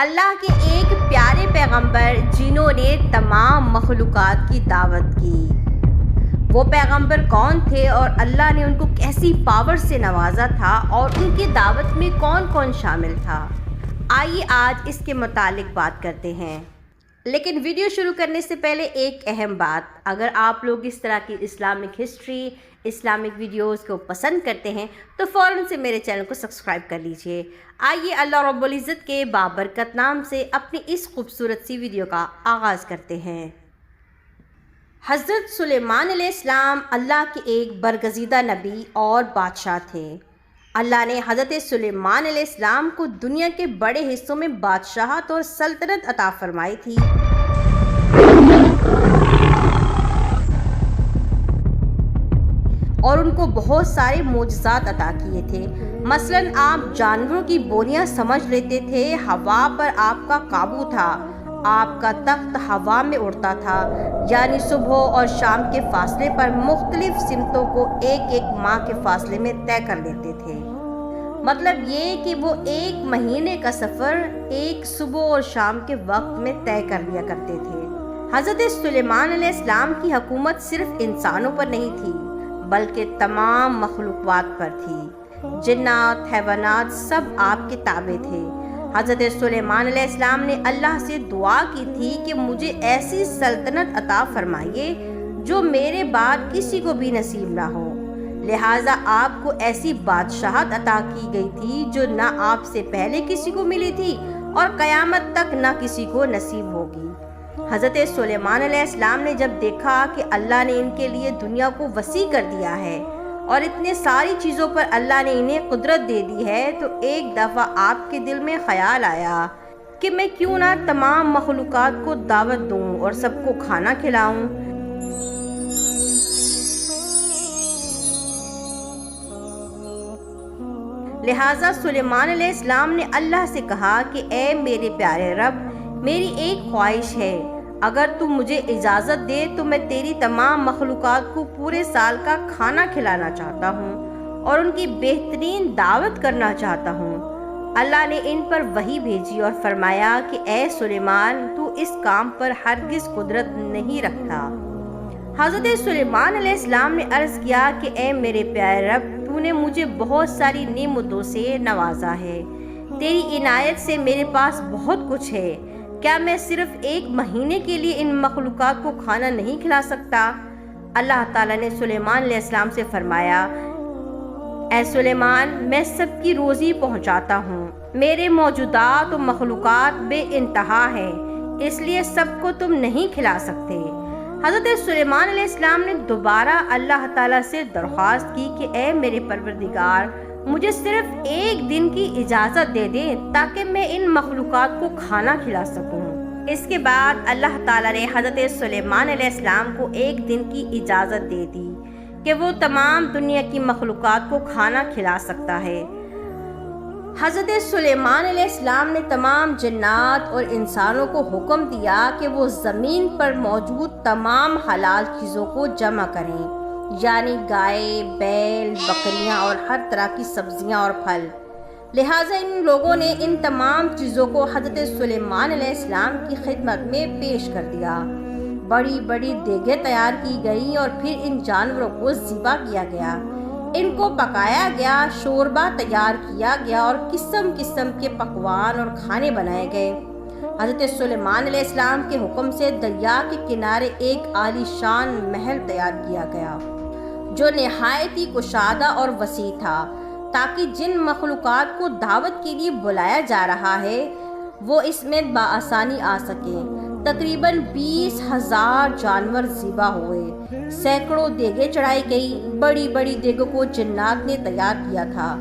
اللہ کے ایک پیارے پیغمبر جنہوں نے تمام مخلوقات کی دعوت کی۔ وہ پیغمبر کون تھے اور اللہ نے ان کو کیسی پاور سے نوازا تھا اور ان کی دعوت میں کون کون شامل تھا؟ آئیے آج اس کے متعلق بات کرتے ہیں۔ لیکن ویڈیو شروع کرنے سے پہلے ایک اہم بات، اگر آپ لوگ اس طرح کی اسلامک ہسٹری، اسلامک ویڈیوز کو پسند کرتے ہیں تو فوراً سے میرے چینل کو سبسکرائب کر لیجئے۔ آئیے اللہ رب العزت کے بابرکت نام سے اپنی اس خوبصورت سی ویڈیو کا آغاز کرتے ہیں۔ حضرت سلیمان علیہ السلام اللہ کے ایک برگزیدہ نبی اور بادشاہ تھے۔ اللہ نے حضرت سلیمان علیہ السلام کو دنیا کے بڑے حصوں میں بادشاہت اور سلطنت عطا فرمائی تھی۔ اور ان کو بہت سارے معجزات عطا کیے تھے۔ مثلاً آپ جانوروں کی بولیاں سمجھ لیتے تھے، ہوا پر آپ کا قابو تھا، آپ کا تخت ہوا میں اڑتا تھا، یعنی صبح اور شام کے فاصلے پر مختلف سمتوں کو ایک ایک ماہ کے فاصلے میں طے کر لیتے تھے۔ مطلب یہ کہ وہ ایک مہینے کا سفر ایک صبح اور شام کے وقت میں طے کر لیا کرتے تھے۔ حضرت سلیمان علیہ السلام کی حکومت صرف انسانوں پر نہیں تھی بلکہ تمام مخلوقات پر تھی۔ جنات، حیوانات سب آپ کے تابع تھے۔ حضرت سلیمان علیہ السلام نے اللہ سے دعا کی تھی کہ مجھے ایسی سلطنت عطا فرمائیے جو میرے بعد کسی کو بھی نصیب نہ ہو۔ لہٰذا آپ کو ایسی بادشاہت عطا کی گئی تھی جو نہ آپ سے پہلے کسی کو ملی تھی اور قیامت تک نہ کسی کو نصیب ہوگی۔ حضرت سلیمان علیہ السلام نے جب دیکھا کہ اللہ نے ان کے لیے دنیا کو وسیع کر دیا ہے اور اتنے ساری چیزوں پر اللہ نے انہیں قدرت دے دی ہے، تو ایک دفعہ آپ کے دل میں خیال آیا کہ میں کیوں نہ تمام مخلوقات کو دعوت دوں اور سب کو کھانا کھلاؤں۔ لہٰذا سلیمان علیہ السلام نے اللہ سے کہا کہ اے میرے پیارے رب، میری ایک خواہش ہے، اگر تو مجھے اجازت دے تو میں تیری تمام مخلوقات کو پورے سال کا کھانا کھلانا چاہتا ہوں اور ان کی بہترین دعوت کرنا چاہتا ہوں۔ اللہ نے ان پر وحی بھیجی اور فرمایا کہ اے سلیمان، تو اس کام پر ہرگز قدرت نہیں رکھتا۔ حضرت سلیمان علیہ السلام نے عرض کیا کہ اے میرے پیارے رب، تو نے مجھے بہت ساری نعمتوں سے نوازا ہے، تیری عنایت سے میرے پاس بہت کچھ ہے، کیا میں صرف ایک مہینے کے لیے ان مخلوقات کو کھانا نہیں کھلا سکتا؟ اللہ تعالیٰ نے سلیمان علیہ السلام سے فرمایا، اے سلیمان، میں سب کی روزی پہنچاتا ہوں، میرے موجودات و مخلوقات بے انتہا ہیں، اس لیے سب کو تم نہیں کھلا سکتے۔ حضرت سلیمان علیہ السلام نے دوبارہ اللہ تعالیٰ سے درخواست کی کہ اے میرے پروردگار، مجھے صرف ایک دن کی اجازت دے دیں تاکہ میں ان مخلوقات کو کھانا کھلا سکوں۔ اس کے بعد اللہ تعالیٰ نے حضرت سلیمان علیہ السلام کو ایک دن کی اجازت دے دی کہ وہ تمام دنیا کی مخلوقات کو کھانا کھلا سکتا ہے۔ حضرت سلیمان علیہ السلام نے تمام جنات اور انسانوں کو حکم دیا کہ وہ زمین پر موجود تمام حلال چیزوں کو جمع کریں، یعنی گائے، بیل، بکریاں اور ہر طرح کی سبزیاں اور پھل۔ لہٰذا ان لوگوں نے ان تمام چیزوں کو حضرت سلیمان علیہ السلام کی خدمت میں پیش کر دیا۔ بڑی بڑی دیگیں تیار کی گئیں اور پھر ان جانوروں کو ذبح کیا گیا، ان کو پکایا گیا، شوربہ تیار کیا گیا اور قسم قسم کے پکوان اور کھانے بنائے گئے۔ حضرت سلیمان علیہ السلام کے حکم سے دریا کے کنارے ایک عالی شان محل تیار کیا گیا جو نہایت ہی کشادہ اور وسیع تھا، تاکہ جن مخلوقات کو دعوت کے لیے بلایا جا رہا ہے وہ اس میں بآسانی آ سکیں۔ تقریباً 20,000 جانور ذبح ہوئے، سینکڑوں دیگیں چڑھائی گئی۔ بڑی بڑی دیگوں کو جنات نے تیار کیا تھا۔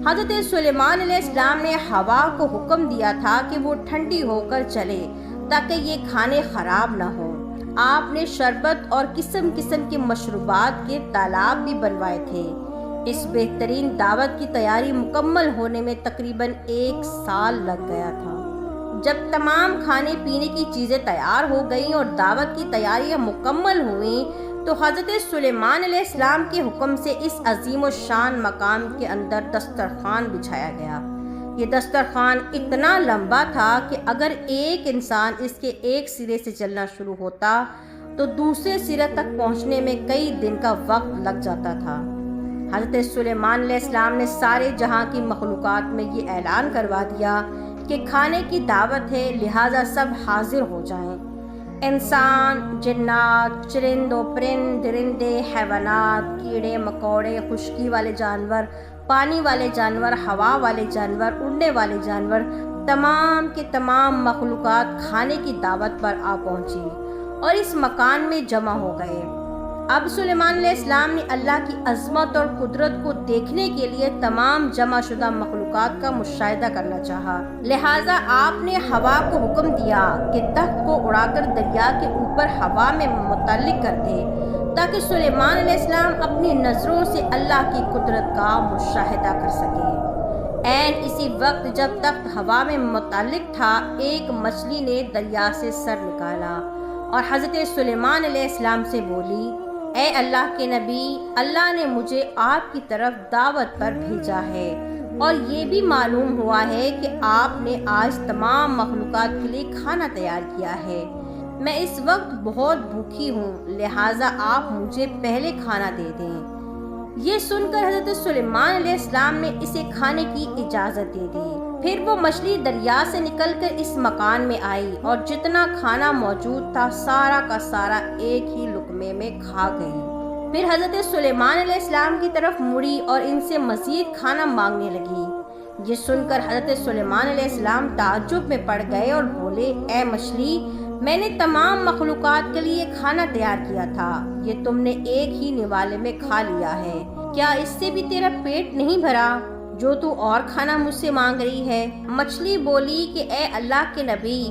حضرت سلیمان علیہ السلام نے ہوا کو حکم دیا تھا کہ وہ ٹھنڈی ہو کر چلے تاکہ یہ کھانے خراب نہ ہوں۔ آپ نے شربت اور قسم قسم کے مشروبات کے تالاب بھی بنوائے تھے۔ اس بہترین دعوت کی تیاری مکمل ہونے میں تقریباً 1 سال لگ گیا تھا۔ جب تمام کھانے پینے کی چیزیں تیار ہو گئیں اور دعوت کی تیاریاں مکمل ہوئیں تو حضرت سلیمان علیہ السلام کے حکم سے اس عظیم و شان مقام کے اندر دسترخوان بچھایا گیا۔ یہ دسترخوان اتنا لمبا تھا کہ اگر ایک انسان اس کے ایک سرے سے چلنا شروع ہوتا تو دوسرے سرے تک پہنچنے میں کئی دن کا وقت لگ جاتا تھا۔ حضرت سلیمان علیہ السلام نے سارے جہاں کی مخلوقات میں یہ اعلان کروا دیا کہ کھانے کی دعوت ہے، لہٰذا سب حاضر ہو جائیں۔ انسان، جنات، چرند و پرند، درندے، حیوانات، کیڑے مکوڑے، خشکی والے جانور، پانی والے جانور، ہوا والے جانور، اڑنے والے جانور، تمام کے تمام مخلوقات کھانے کی دعوت پر آ پہنچی اور اس مکان میں جمع ہو گئے۔ اب سلیمان علیہ السلام نے اللہ کی عظمت اور قدرت کو دیکھنے کے لیے تمام جمع شدہ مخلوقات کا مشاہدہ کرنا چاہا، لہٰذا آپ نے ہوا کو حکم دیا کہ تخت کو اڑا کر دریا کے اوپر ہوا میں متعلق کر دے تاکہ سلیمان علیہ السلام اپنی نظروں سے اللہ کی قدرت کا مشاہدہ کر سکے۔ عین اسی وقت جب تخت ہوا میں متعلق تھا، ایک مچھلی نے دریا سے سر نکالا اور حضرت سلیمان علیہ السلام سے بولی، اے اللہ کے نبی، اللہ نے مجھے آپ کی طرف دعوت پر بھیجا ہے اور یہ بھی معلوم ہوا ہے کہ آپ نے آج تمام مخلوقات کے لیے کھانا تیار کیا ہے۔ میں اس وقت بہت بھوکی ہوں، لہٰذا آپ مجھے پہلے کھانا دے دیں۔ یہ سن کر حضرت سلیمان علیہ السلام نے اسے کھانے کی اجازت دے دی۔ پھر وہ مچھلی دریا سے نکل کر اس مکان میں آئی اور جتنا کھانا موجود تھا سارا کا سارا ایک ہی لقمے میں کھا گئی۔ پھر حضرت سلیمان علیہ السلام کی طرف مڑی اور ان سے مزید کھانا مانگنے لگی۔ یہ سن کر حضرت سلیمان علیہ السلام تعجب میں پڑ گئے اور بولے، اے مچھلی، میں نے تمام مخلوقات کے لیے کھانا تیار کیا تھا، یہ تم نے ایک ہی نوالے میں کھا لیا ہے، کیا اس سے بھی تیرا پیٹ نہیں بھرا جو تو اور کھانا مجھ سے مانگ رہی ہے؟ مچھلی بولی کہ اے اللہ کے نبی،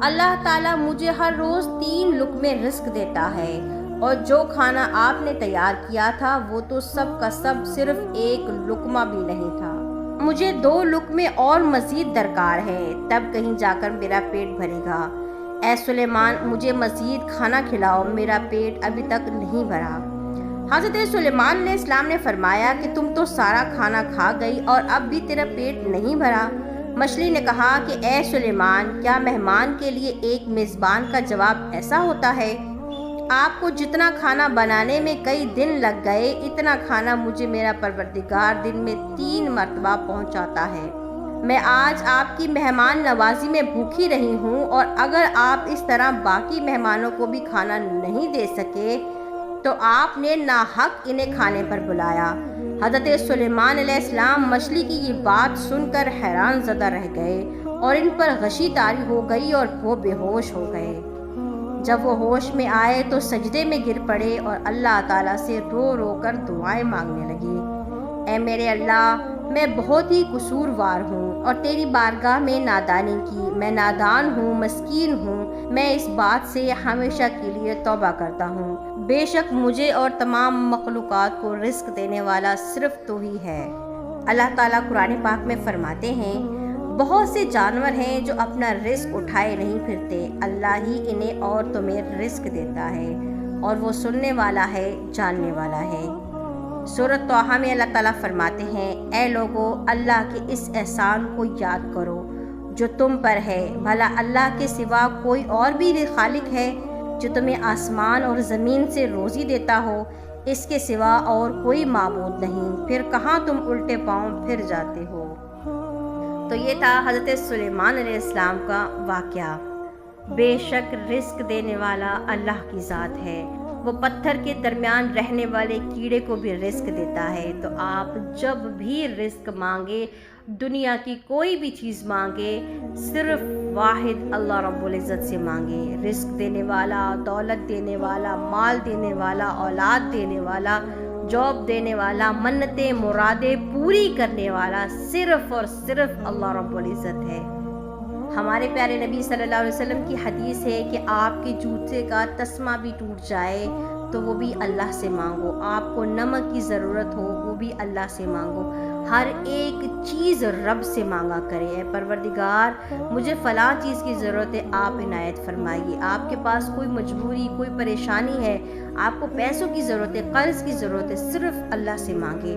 اللہ تعالیٰ مجھے ہر روز 3 لقمے رزق دیتا ہے اور جو کھانا آپ نے تیار کیا تھا وہ تو سب کا سب صرف ایک لقمہ بھی نہیں تھا، مجھے 2 لقمے اور مزید درکار ہے، تب کہیں جا کر میرا پیٹ بھرے گا۔ اے سلیمان، مجھے مزید کھانا کھلاؤ، میرا پیٹ ابھی تک نہیں بھرا۔ حضرت سلیمان علیہ السلام نے فرمایا کہ تم تو سارا کھانا کھا گئی اور اب بھی تیرا پیٹ نہیں بھرا۔ مچھلی نے کہا کہ اے سلیمان، کیا مہمان کے لیے ایک میزبان کا جواب ایسا ہوتا ہے؟ آپ کو جتنا کھانا بنانے میں کئی دن لگ گئے، اتنا کھانا مجھے میرا پروردگار دن میں 3 مرتبہ پہنچاتا ہے۔ میں آج آپ کی مہمان نوازی میں بھوکی رہی ہوں اور اگر آپ اس طرح باقی مہمانوں کو بھی کھانا نہیں دے سکے تو آپ نے ناحق انہیں کھانے پر بلایا۔ حضرت سلیمان علیہ السلام مچھلی کی یہ بات سن کر حیران زدہ رہ گئے اور ان پر غشی طاری ہو گئی اور وہ بے ہوش ہو گئے۔ جب وہ ہوش میں آئے تو سجدے میں گر پڑے اور اللہ تعالیٰ سے رو رو کر دعائیں مانگنے لگے، اے میرے اللہ، میں بہت ہی قصوروار ہوں اور تیری بارگاہ میں نادانی کی، میں نادان ہوں، مسکین ہوں، میں اس بات سے ہمیشہ کے لیے توبہ کرتا ہوں، بے شک مجھے اور تمام مخلوقات کو رزق دینے والا صرف تو ہی ہے۔ اللہ تعالیٰ قرآن پاک میں فرماتے ہیں، بہت سے جانور ہیں جو اپنا رزق اٹھائے نہیں پھرتے، اللہ ہی انہیں اور تمہیں رزق دیتا ہے اور وہ سننے والا ہے، جاننے والا ہے۔ سورۃ طٰہٰ میں اللہ تعالیٰ فرماتے ہیں، اے لوگو، اللہ کے اس احسان کو یاد کرو جو تم پر ہے، بھلا اللہ کے سوا کوئی اور بھی خالق ہے جو تمہیں آسمان اور زمین سے روزی دیتا ہو؟ اس کے سوا اور کوئی معبود نہیں، پھر کہاں تم الٹے پاؤں پھر جاتے ہو؟ تو یہ تھا حضرت سلیمان علیہ السلام کا واقعہ۔ بے شک رزق دینے والا اللہ کی ذات ہے، وہ پتھر کے درمیان رہنے والے کیڑے کو بھی رزق دیتا ہے۔ تو آپ جب بھی رزق مانگے، دنیا کی کوئی بھی چیز مانگے، صرف واحد اللہ رب العزت سے مانگے۔ رزق دینے والا، دولت دینے والا، مال دینے والا، اولاد دینے والا، جاب دینے والا، منتیں مرادیں پوری کرنے والا صرف اور صرف اللہ رب العزت ہے۔ ہمارے پیارے نبی صلی اللہ علیہ وسلم کی حدیث ہے کہ آپ کے جوتے کا تسمہ بھی ٹوٹ جائے تو وہ بھی اللہ سے مانگو، آپ کو نمک کی ضرورت ہو وہ بھی اللہ سے مانگو، ہر ایک چیز رب سے مانگا کرے، اے پروردگار مجھے فلاں چیز کی ضرورت ہے، آپ عنایت فرمائیے۔ آپ کے پاس کوئی مجبوری، کوئی پریشانی ہے، آپ کو پیسوں کی ضرورت ہے، قرض کی ضرورت ہے، صرف اللہ سے مانگے،